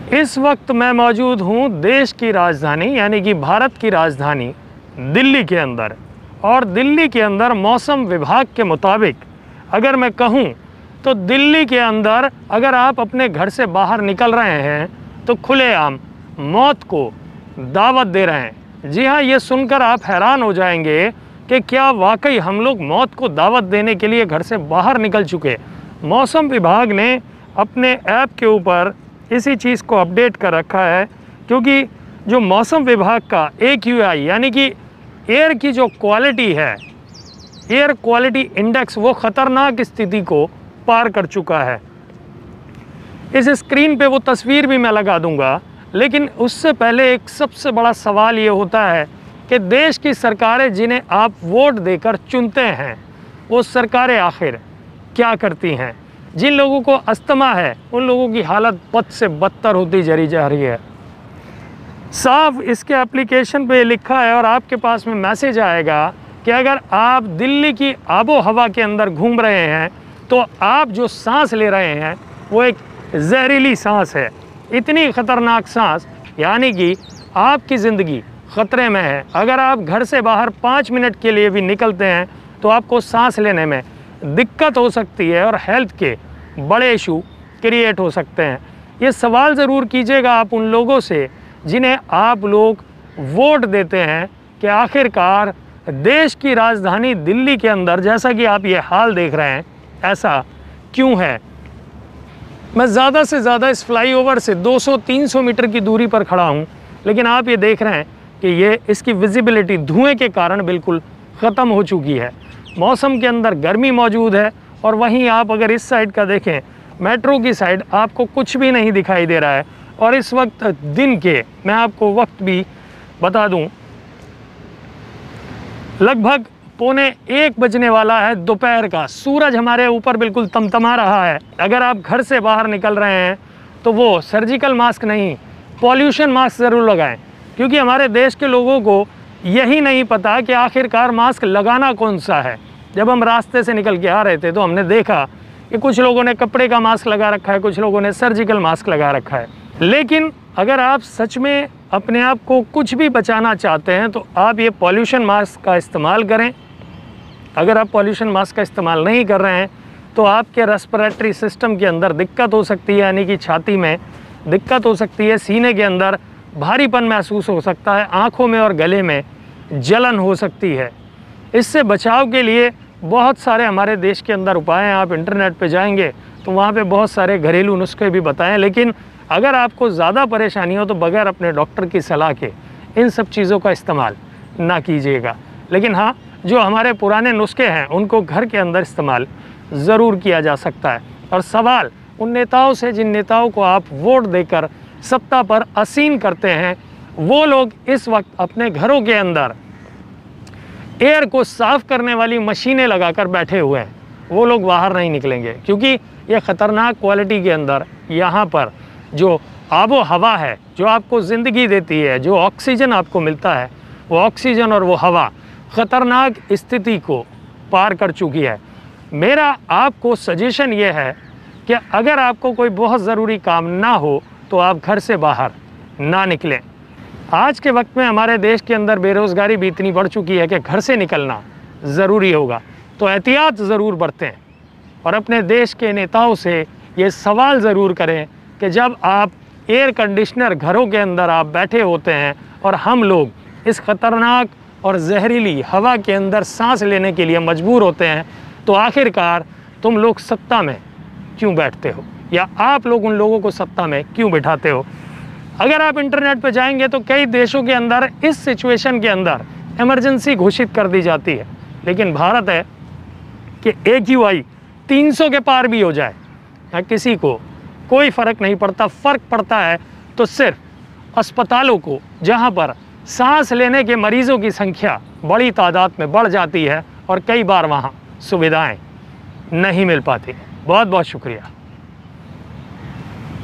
इस वक्त मैं मौजूद हूँ देश की राजधानी यानी कि भारत की राजधानी दिल्ली के अंदर। और दिल्ली के अंदर मौसम विभाग के मुताबिक अगर मैं कहूँ तो दिल्ली के अंदर अगर आप अपने घर से बाहर निकल रहे हैं तो खुलेआम मौत को दावत दे रहे हैं। जी हाँ, ये सुनकर आप हैरान हो जाएंगे कि क्या वाकई हम लोग मौत को दावत देने के लिए घर से बाहर निकल चुके। मौसम विभाग ने अपने ऐप के ऊपर इसी चीज़ को अपडेट कर रखा है, क्योंकि जो मौसम विभाग का AQI यानी कि एयर की जो क्वालिटी है, एयर क्वालिटी इंडेक्स, वो ख़तरनाक स्थिति को पार कर चुका है। इस स्क्रीन पे वो तस्वीर भी मैं लगा दूंगा, लेकिन उससे पहले एक सबसे बड़ा सवाल ये होता है कि देश की सरकारें जिन्हें आप वोट देकर चुनते हैं, वो सरकारें आखिर क्या करती हैं। जिन लोगों को अस्थमा है उन लोगों की हालत बद से बदतर होती चली जा रही है। साफ इसके एप्लीकेशन पे लिखा है और आपके पास में मैसेज आएगा कि अगर आप दिल्ली की आबो हवा के अंदर घूम रहे हैं तो आप जो सांस ले रहे हैं वो एक जहरीली सांस है। इतनी ख़तरनाक सांस, यानी कि आपकी ज़िंदगी ख़तरे में है। अगर आप घर से बाहर 5 मिनट के लिए भी निकलते हैं तो आपको सांस लेने में दिक्कत हो सकती है और हेल्थ के बड़े इशू क्रिएट हो सकते हैं। ये सवाल ज़रूर कीजिएगा आप उन लोगों से जिन्हें आप लोग वोट देते हैं कि आखिरकार देश की राजधानी दिल्ली के अंदर जैसा कि आप ये हाल देख रहे हैं, ऐसा क्यों है। मैं ज़्यादा से ज़्यादा इस फ्लाईओवर से 200-300 मीटर की दूरी पर खड़ा हूँ, लेकिन आप ये देख रहे हैं कि ये इसकी विजिबिलिटी धुएं के कारण बिल्कुल ख़त्म हो चुकी है। मौसम के अंदर गर्मी मौजूद है और वहीं आप अगर इस साइड का देखें, मेट्रो की साइड, आपको कुछ भी नहीं दिखाई दे रहा है। और इस वक्त दिन के, मैं आपको वक्त भी बता दूं, लगभग 1:45 बजने वाला है दोपहर का। सूरज हमारे ऊपर बिल्कुल तमतमा रहा है। अगर आप घर से बाहर निकल रहे हैं तो वो सर्जिकल मास्क नहीं, पॉल्यूशन मास्क ज़रूर लगाएं, क्योंकि हमारे देश के लोगों को यही नहीं पता कि आखिरकार मास्क लगाना कौन सा है। जब हम रास्ते से निकल के आ रहे थे तो हमने देखा कि कुछ लोगों ने कपड़े का मास्क लगा रखा है, कुछ लोगों ने सर्जिकल मास्क लगा रखा है। लेकिन अगर आप सच में अपने आप को कुछ भी बचाना चाहते हैं तो आप ये पॉल्यूशन मास्क का इस्तेमाल करें। अगर आप पॉल्यूशन मास्क का इस्तेमाल नहीं कर रहे हैं तो आपके रेस्पिरेटरी सिस्टम के अंदर दिक्कत हो सकती है, यानी कि छाती में दिक्कत हो सकती है, सीने के अंदर भारीपन महसूस हो सकता है, आँखों में और गले में जलन हो सकती है। इससे बचाव के लिए बहुत सारे हमारे देश के अंदर उपाय हैं। आप इंटरनेट पे जाएंगे तो वहाँ पे बहुत सारे घरेलू नुस्खे भी बताएं। लेकिन अगर आपको ज़्यादा परेशानी हो तो बगैर अपने डॉक्टर की सलाह के इन सब चीज़ों का इस्तेमाल ना कीजिएगा। लेकिन हाँ, जो हमारे पुराने नुस्खे हैं उनको घर के अंदर इस्तेमाल ज़रूर किया जा सकता है। और सवाल उन नेताओं से जिन नेताओं को आप वोट देकर सत्ता पर आसीन करते हैं, वो लोग इस वक्त अपने घरों के अंदर एयर को साफ़ करने वाली मशीनें लगाकर बैठे हुए हैं। वो लोग बाहर नहीं निकलेंगे, क्योंकि ये ख़तरनाक क्वालिटी के अंदर यहाँ पर जो आबो हवा है, जो आपको ज़िंदगी देती है, जो ऑक्सीजन आपको मिलता है, वो ऑक्सीजन और वो हवा ख़तरनाक स्थिति को पार कर चुकी है। मेरा आपको सजेशन ये है कि अगर आपको कोई बहुत ज़रूरी काम ना हो तो आप घर से बाहर ना निकलें। आज के वक्त में हमारे देश के अंदर बेरोज़गारी भी इतनी बढ़ चुकी है कि घर से निकलना ज़रूरी होगा, तो एहतियात ज़रूर बरतें और अपने देश के नेताओं से ये सवाल ज़रूर करें कि जब आप एयर कंडीशनर घरों के अंदर आप बैठे होते हैं और हम लोग इस ख़तरनाक और जहरीली हवा के अंदर सांस लेने के लिए मजबूर होते हैं, तो आखिरकार तुम लोग सत्ता में क्यों बैठते हो, या आप लोग उन लोगों को सत्ता में क्यों बिठाते हो। अगर आप इंटरनेट पर जाएंगे तो कई देशों के अंदर इस सिचुएशन के अंदर इमरजेंसी घोषित कर दी जाती है, लेकिन भारत है कि AQI 300 के पार भी हो जाए, किसी को कोई फ़र्क नहीं पड़ता। फ़र्क पड़ता है तो सिर्फ अस्पतालों को, जहां पर सांस लेने के मरीज़ों की संख्या बड़ी तादाद में बढ़ जाती है और कई बार वहां सुविधाएं नहीं मिल पाती। बहुत बहुत शुक्रिया।